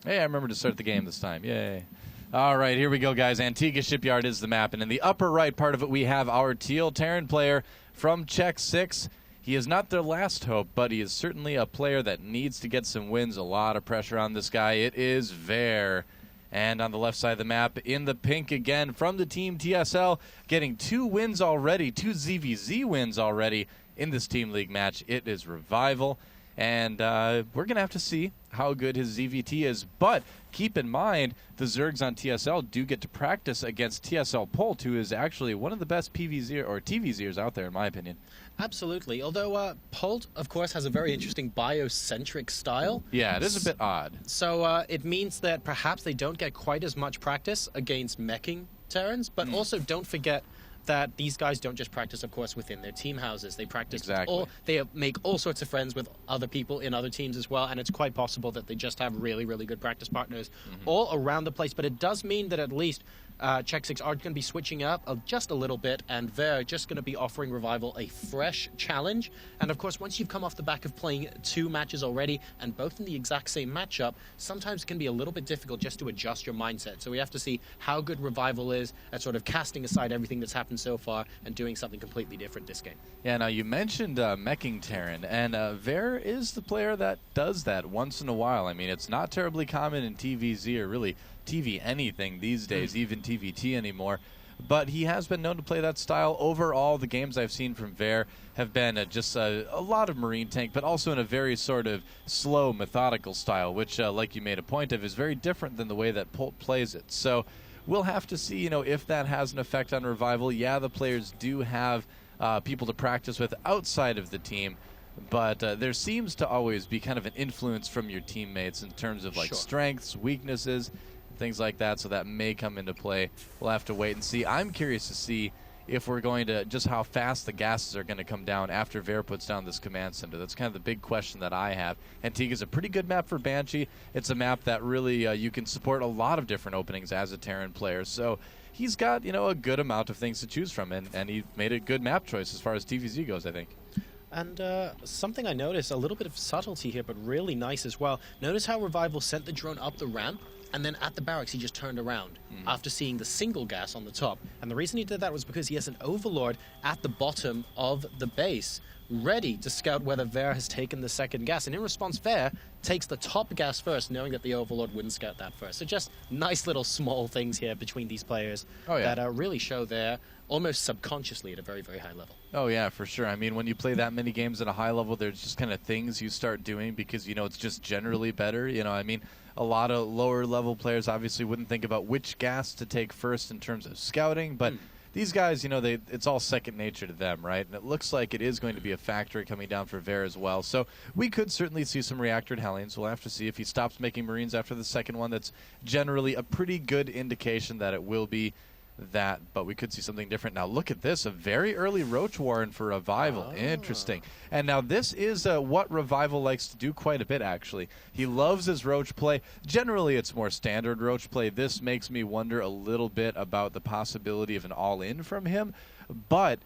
Hey, I remember to start the game this time. Yay. All right, here we go, guys. Antiga Shipyard is the map, and in the upper right part of it, we have our Teal Terran player from CheckSix. He is not their last hope, but he is certainly a player that needs to get some wins. A lot of pressure on this guy. It is Ver. And on the left side of the map, in the pink again, from the team TSL, getting 2 wins already, 2 ZVZ wins already in this Team League match. It is RevivaL. And we're going to have to see how good his ZVT is. But keep in mind, the Zergs on TSL do get to practice against TSL Polt, who is actually one of the best PVZ or TVZers out there, in my opinion. Absolutely. Although Polt, of course, has a very interesting biocentric style. Yeah, it is a bit odd. So it means that perhaps they don't get quite as much practice against meching Terrans, but also don't forget that these guys don't just practice, of course, within their team houses. They practice, they make all sorts of friends with other people in other teams as well, and it's quite possible that they just have really, really good practice partners all around the place. But it does mean that at least CheckSix are going to be switching up just a little bit, and they're just going to be offering RevivaL a fresh challenge. And of course, once you've come off the back of playing 2 matches already, and both in the exact same matchup, sometimes it can be a little bit difficult just to adjust your mindset. So we have to see how good RevivaL is at sort of casting aside everything that's happened so far and doing something completely different this game. Yeah, now you mentioned meching Terran, and Ver is the player that does that once in a while. I mean, it's not terribly common in TVZ or really TV anything these days, even TVT anymore. But he has been known to play that style. Overall, the games I've seen from Ver have been just a lot of Marine tank, but also in a very sort of slow, methodical style, which, like you made a point of, is very different than the way that Polt plays it. So we'll have to see, if that has an effect on RevivaL. Yeah, the players do have people to practice with outside of the team, but there seems to always be kind of an influence from your teammates in terms of strengths, weaknesses, things like that, so that may come into play. We'll have to wait and see. I'm curious to see if we're going to, just how fast the gases are going to come down after Ver puts down this command center. That's kind of the big question that I have. Antiga is a pretty good map for Banshee. It's a map that really you can support a lot of different openings as a Terran player. So he's got, a good amount of things to choose from, and he made a good map choice as far as TVZ goes, I think. And something I noticed, a little bit of subtlety here, but really nice as well. Notice how RevivaL sent the drone up the ramp, and then at the barracks he just turned around after seeing the single gas on the top. And the reason he did that was because he has an overlord at the bottom of the base, ready to scout whether Ver has taken the second gas. And in response, Ver takes the top gas first, knowing that the overlord wouldn't scout that first. So just nice little small things here between these players that really show their almost subconsciously at a very, very high level. Oh, yeah, for sure. I mean, when you play that many games at a high level, there's just kind of things you start doing because, it's just generally better. I mean, a lot of lower level players obviously wouldn't think about which gas to take first in terms of scouting, but these guys, it's all second nature to them, right? And it looks like it is going to be a factor coming down for Ver as well. So we could certainly see some reactored Hellions. We'll have to see if he stops making Marines after the second one. That's generally a pretty good indication that it will be that, but we could see something different. Now look at this, a very early Roach Warren for RevivaL. Interesting. And now this is what RevivaL likes to do quite a bit, actually. He loves his Roach play. Generally it's more standard Roach play. This makes me wonder a little bit about the possibility of an all-in from him, but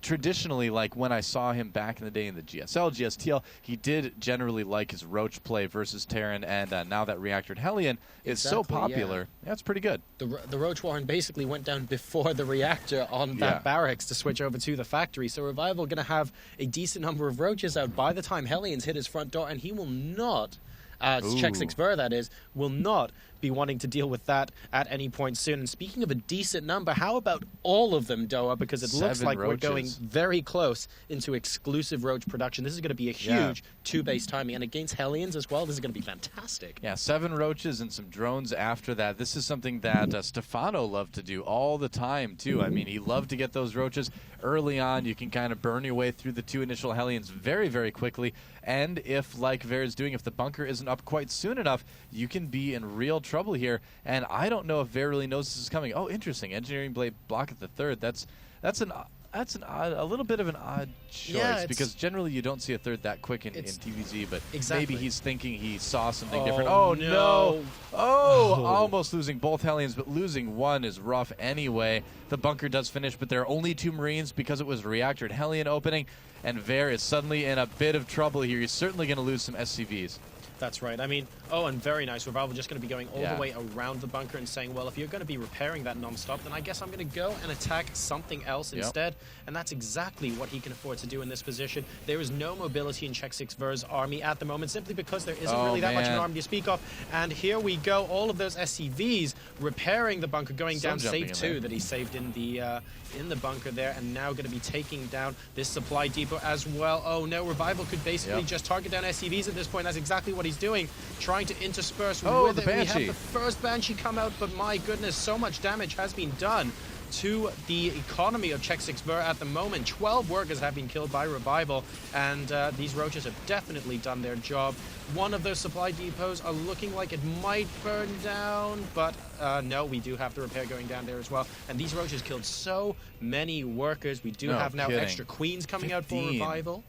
traditionally, like when I saw him back in the day in the GSL, GSTL, he did generally like his Roach play versus Terran, and now that Reactored Hellion is so popular, that's pretty good. The Roach Warren basically went down before the reactor on that barracks to switch over to the factory, so RevivaL going to have a decent number of Roaches out by the time Hellions hit his front door, and he will not, CheckSix Ver that is, will not be wanting to deal with that at any point soon. And speaking of a decent number, how about all of them, Doa? Because it looks like we're going very close into exclusive Roach production. This is going to be a huge 2-base timing. And against Hellions as well, this is going to be fantastic. Yeah, 7 Roaches and some drones after that. This is something that Stefano loved to do all the time, too. I mean, he loved to get those Roaches early on. You can kind of burn your way through the 2 initial Hellions very, very quickly. And if, like Ver is doing, if the bunker isn't up quite soon enough, you can be in real trouble here. And I don't know if Ver really knows this is coming. Oh, interesting. Engineering blade block at the third. That's a little bit of an odd choice because generally you don't see a third that quick in TVZ, but maybe he's thinking he saw something different. Oh, no. Oh, almost losing both Hellions, but losing one is rough anyway. The bunker does finish, but there are only 2 Marines because it was Reactored Hellion opening, and Ver is suddenly in a bit of trouble here. He's certainly going to lose some SCVs. That's right. I mean, oh, and very nice. RevivaL just going to be going all the way around the bunker and saying, well, if you're going to be repairing that non-stop, then I guess I'm going to go and attack something else instead. And that's exactly what he can afford to do in this position. There is no mobility in CheckSix Ver's army at the moment, simply because there isn't really that much of an army to speak of. And here we go. All of those SCVs repairing the bunker, going down. Save 2 that he saved in the bunker there, and now going to be taking down this supply depot as well. Oh no, RevivaL could basically just target down SCVs at this point. That's exactly what he's doing, trying to intersperse with it. Banshee. We have the first Banshee come out, but my goodness, so much damage has been done to the economy of CheckSix Ver at the moment. 12 workers have been killed by RevivaL, and these roaches have definitely done their job. One of those supply depots are looking like it might burn down, but no, we do have the repair going down there as well. And these roaches killed so many workers. We do have now extra queens coming out for RevivaL.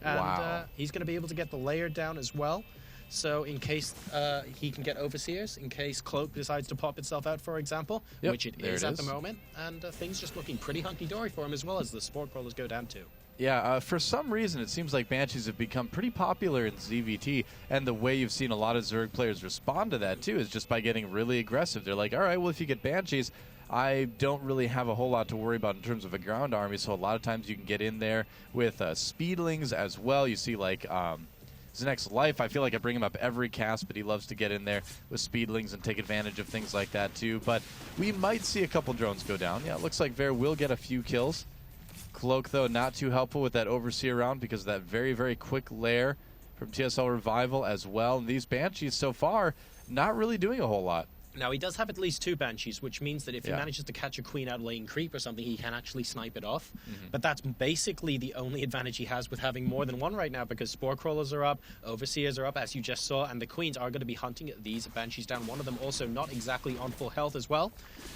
And he's going to be able to get the layer down as well. So in case he can get Overseers, in case Cloak decides to pop itself out, for example, which it is at the moment. And things just looking pretty hunky-dory for him, as well as the Sport Crawlers go down too. Yeah, for some reason, it seems like Banshees have become pretty popular in ZVT, and the way you've seen a lot of Zerg players respond to that, too, is just by getting really aggressive. They're like, all right, well, if you get Banshees, I don't really have a whole lot to worry about in terms of a ground army, so a lot of times you can get in there with Speedlings as well. You see, like, Next Life, I feel like I bring him up every cast, but he loves to get in there with Speedlings and take advantage of things like that, too. But we might see a couple drones go down. Yeah, it looks like Ver will get a few kills. Cloak, though, not too helpful with that Overseer round because of that very, very quick lair from TSL.RevivaL as well. And these Banshees so far not really doing a whole lot. Now, he does have at least 2 Banshees, which means that if he manages to catch a queen out lane creep or something, he can actually snipe it off. But that's basically the only advantage he has with having more than one right now, because Spore Crawlers are up, Overseers are up, as you just saw, and the queens are going to be hunting these Banshees down. One of them also not exactly on full health as well.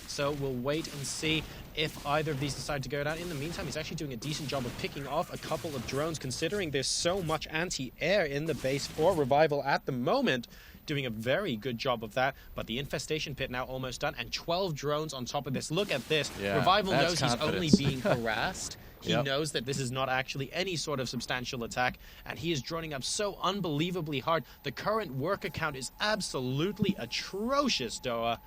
So we'll wait and see if either of these decide to go down. In the meantime, he's actually doing a decent job of picking off a couple of drones, considering there's so much anti-air in the base for RevivaL at the moment. Doing a very good job of that, but the infestation pit now almost done, and 12 drones on top of this. Look at this. RevivaL knows he's only being harassed. He knows that this is not actually any sort of substantial attack, and he is droning up so unbelievably hard. The current worker count is absolutely atrocious, Doa.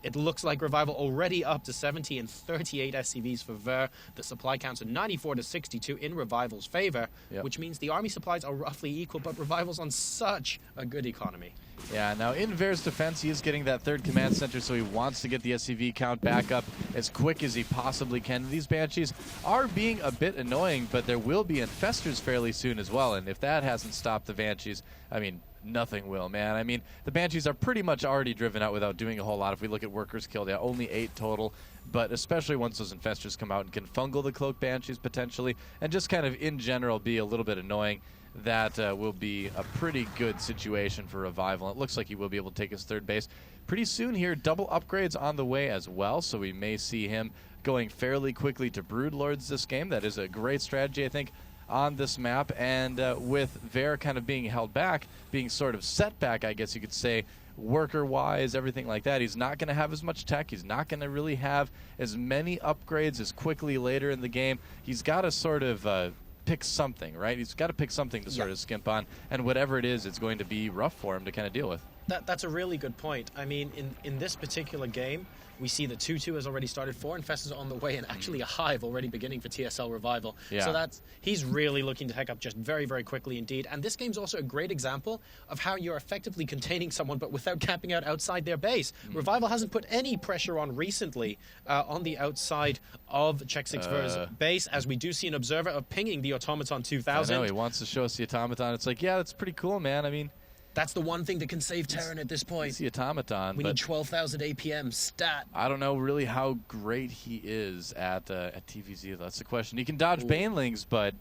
It looks like RevivaL already up to 70 and 38 SCVs for Ver. The supply counts are 94 to 62 in RevivaL's favor, which means the army supplies are roughly equal, but RevivaL's on such a good economy. Yeah, now in Ver's defense, he is getting that 3rd command center, so he wants to get the SCV count back up as quick as he possibly can. These Banshees are being a bit annoying, but there will be infestors fairly soon as well, and if that hasn't stopped the Banshees, I mean, nothing will, man. I mean, the Banshees are pretty much already driven out without doing a whole lot. If we look at workers killed, only 8 total, but especially once those infestors come out and can fungal the Cloak Banshees potentially, and just kind of in general be a little bit annoying, that will be a pretty good situation for RevivaL. It looks like he will be able to take his 3rd base pretty soon here. Double upgrades on the way as well, so we may see him going fairly quickly to Broodlords this game. That is a great strategy, I think, on this map, and with Ver kind of being held back, being sort of set back, I guess you could say, worker-wise, everything like that, he's not going to have as much tech. He's not going to really have as many upgrades as quickly later in the game. He's got to sort of pick something, right? He's got to pick something to sort of skimp on, and whatever it is, it's going to be rough for him to kind of deal with. That's a really good point. I mean, in this particular game, we see the 2-2 has already started, 4 infestors on the way, and actually a hive already beginning for TSL.RevivaL. So he's really looking to heck up just very, very quickly indeed. And this game's also a great example of how you're effectively containing someone, but without camping out outside their base. RevivaL hasn't put any pressure on recently on the outside of CheckSix Ver's base, as we do see an observer of pinging the Automaton 2000. I know, he wants to show us the Automaton. It's like, yeah, that's pretty cool, man. I mean, that's the one thing that can save Terran at this point. It's the Automaton. We need 12,000 APM stat. I don't know really how great he is at TVZ. That's the question. He can dodge Banelings, but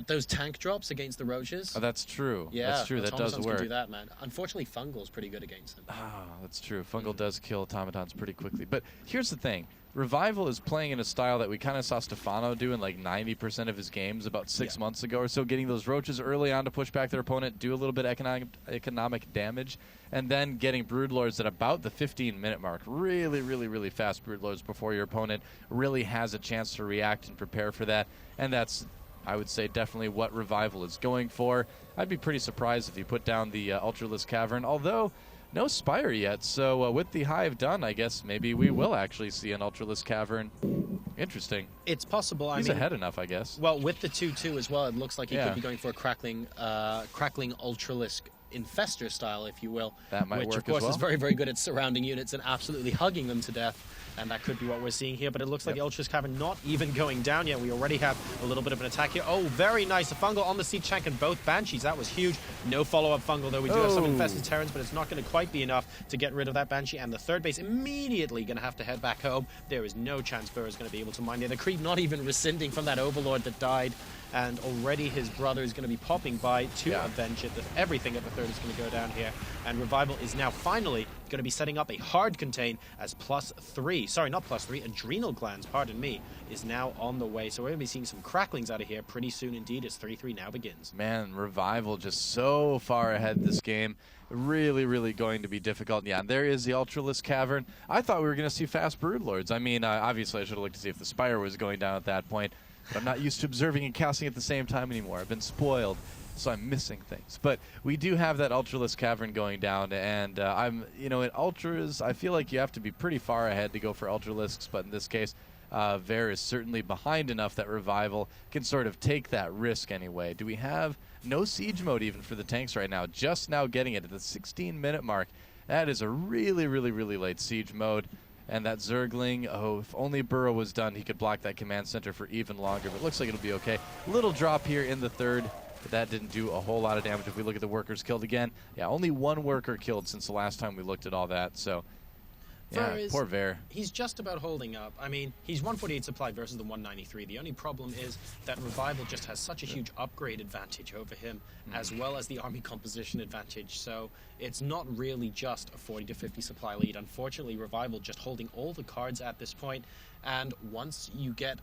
those tank drops against the roaches. Oh, that's true. Yeah, that's true. That does work. Can do that, man. Unfortunately, Fungal's pretty good against them. Ah, that's true. Fungal does kill automatons pretty quickly. But here's the thing. RevivaL is playing in a style that we kind of saw Stefano do in like 90% of his games about 6 months ago or so, getting those roaches early on to push back their opponent, do a little bit of economic damage, and then getting Broodlords at about the 15-minute mark. Really, really, really fast Broodlords before your opponent really has a chance to react and prepare for that. And that's I would say definitely what RevivaL is going for. I'd be pretty surprised if he put down the Ultralisk Cavern, although no Spire yet. So with the Hive done, I guess maybe we will actually see an Ultralisk Cavern. Interesting. It's possible. He's ahead enough, I guess. Well, with the 2-2 as well, it looks like he could be going for a crackling Ultralisk Infestor style, if you will. That might work as well. Which, of course, is very, very good at surrounding units and absolutely hugging them to death. And that could be what we're seeing here. But it looks like the Ultralisk Cavern not even going down yet. We already have a little bit of an attack here. Oh, very nice. A Fungal on the Siege Tank and both Banshees. That was huge. No follow-up Fungal, though. We do have some Infested Terrans, but it's not going to quite be enough to get rid of that Banshee. And the third base immediately going to have to head back home. There is no chance Burr is going to be able to mine there. The Creep not even rescinding from that Overlord that died. And already his brother is going to be popping by to avenge it. Everything at the third is going to go down here. And RevivaL is now finally going to be setting up a hard contain as +3. Sorry, not +3. Adrenal Glands, pardon me, is now on the way. So we're going to be seeing some cracklings out of here pretty soon indeed as 3-3 now begins. Man, RevivaL just so far ahead this game. Really, really going to be difficult. Yeah, there is the Ultralisk Cavern. I thought we were going to see fast Broodlords. I mean, obviously I should have looked to see if the Spire was going down at that point. But I'm not used to observing and casting at the same time anymore. I've been spoiled, so I'm missing things. But we do have that Ultralisk Cavern going down, and in Ultras, I feel like you have to be pretty far ahead to go for Ultralisks, but in this case, Ver is certainly behind enough that RevivaL can sort of take that risk anyway. Do we have no siege mode even for the tanks right now? Just now getting it at the 16-minute mark. That is a really, really, really late siege mode. And that Zergling, if only Burrow was done, he could block that command center for even longer. But it looks like it'll be okay. Little drop here in the third, but that didn't do a whole lot of damage. If we look at the workers killed again, yeah, only one worker killed since the last time we looked at all that. So, yeah, poor Ver. He's just about holding up. I mean, he's 148 supply versus the 193. The only problem is that RevivaL just has such a huge upgrade advantage over him, as well as the army composition advantage. So it's not really just a 40 to 50 supply lead. Unfortunately, RevivaL just holding all the cards at this point. And once you get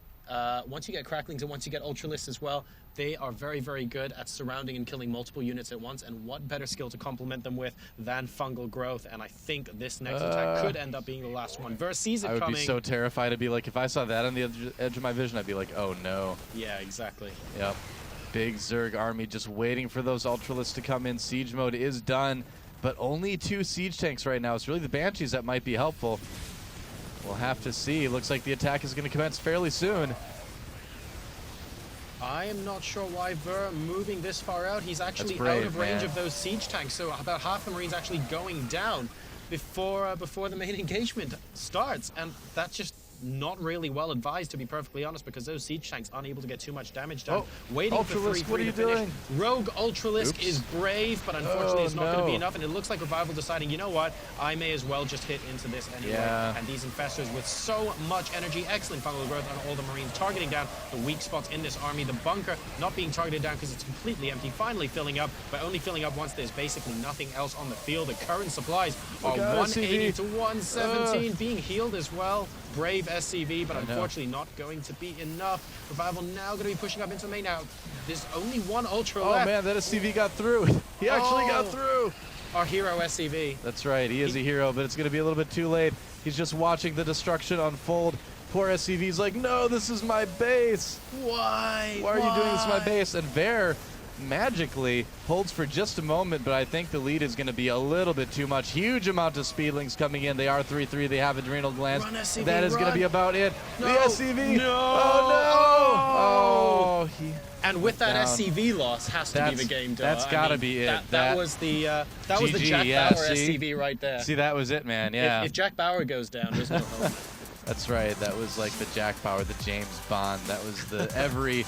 cracklings and once you get Ultralisks as well, they are very, very good at surrounding and killing multiple units at once, and what better skill to complement them with than fungal growth? And I think this next attack could end up being the last one. Ver sees it coming. I would be so terrified. I'd be like, if I saw that on the edge of my vision, I'd be like, oh no. Yeah, exactly. Yep. Big Zerg army just waiting for those Ultralisks to come in. Siege mode is done, but only 2 siege tanks right now. It's really the Banshees that might be helpful. We'll have to see. Looks like the attack is going to commence fairly soon. I am not sure why Ver moving this far out. He's actually out of range of those siege tanks, so about half the Marines actually going down before the main engagement starts, and that's just not really well advised, to be perfectly honest, because those siege tanks aren't able to get too much damage done. Waiting for 3-3 what are you to finish. doing? Rogue Ultralisk is brave, but unfortunately it's not going to be enough, and it looks like RevivaL deciding, you know what, I may as well just hit into this anyway. And these Infestors with so much energy, excellent fungal growth on all the Marines, targeting down the weak spots in this army. The bunker not being targeted down because it's completely empty, finally filling up, but only filling up once there's basically nothing else on the field. The current supplies are 180 to 117, being healed as well. Brave SCV, but unfortunately not going to be enough. RevivaL now going to be pushing up into the main now. There's only one Ultra left. Oh man, that SCV got through. He actually got through. Our hero SCV. That's right, he is a hero, but it's going to be a little bit too late. He's just watching the destruction unfold. Poor SCV's like, no, this is my base. Why? Why are you doing this to my base? And Ver magically holds for just a moment, but I think the lead is going to be a little bit too much. Huge amount of speedlings coming in. They are 3-3. They have adrenal glands. Run, SCV, that is going to be about it. No. The SCV. No. Oh no. Oh, and with that SCV loss has to be the game done. That's got to be it. That was the Jack Bauer SCV right there. See, that was it, man. Yeah. If Jack Bauer goes down, there's no hope. That's right. That was like the Jack Bauer, the James Bond. That was the every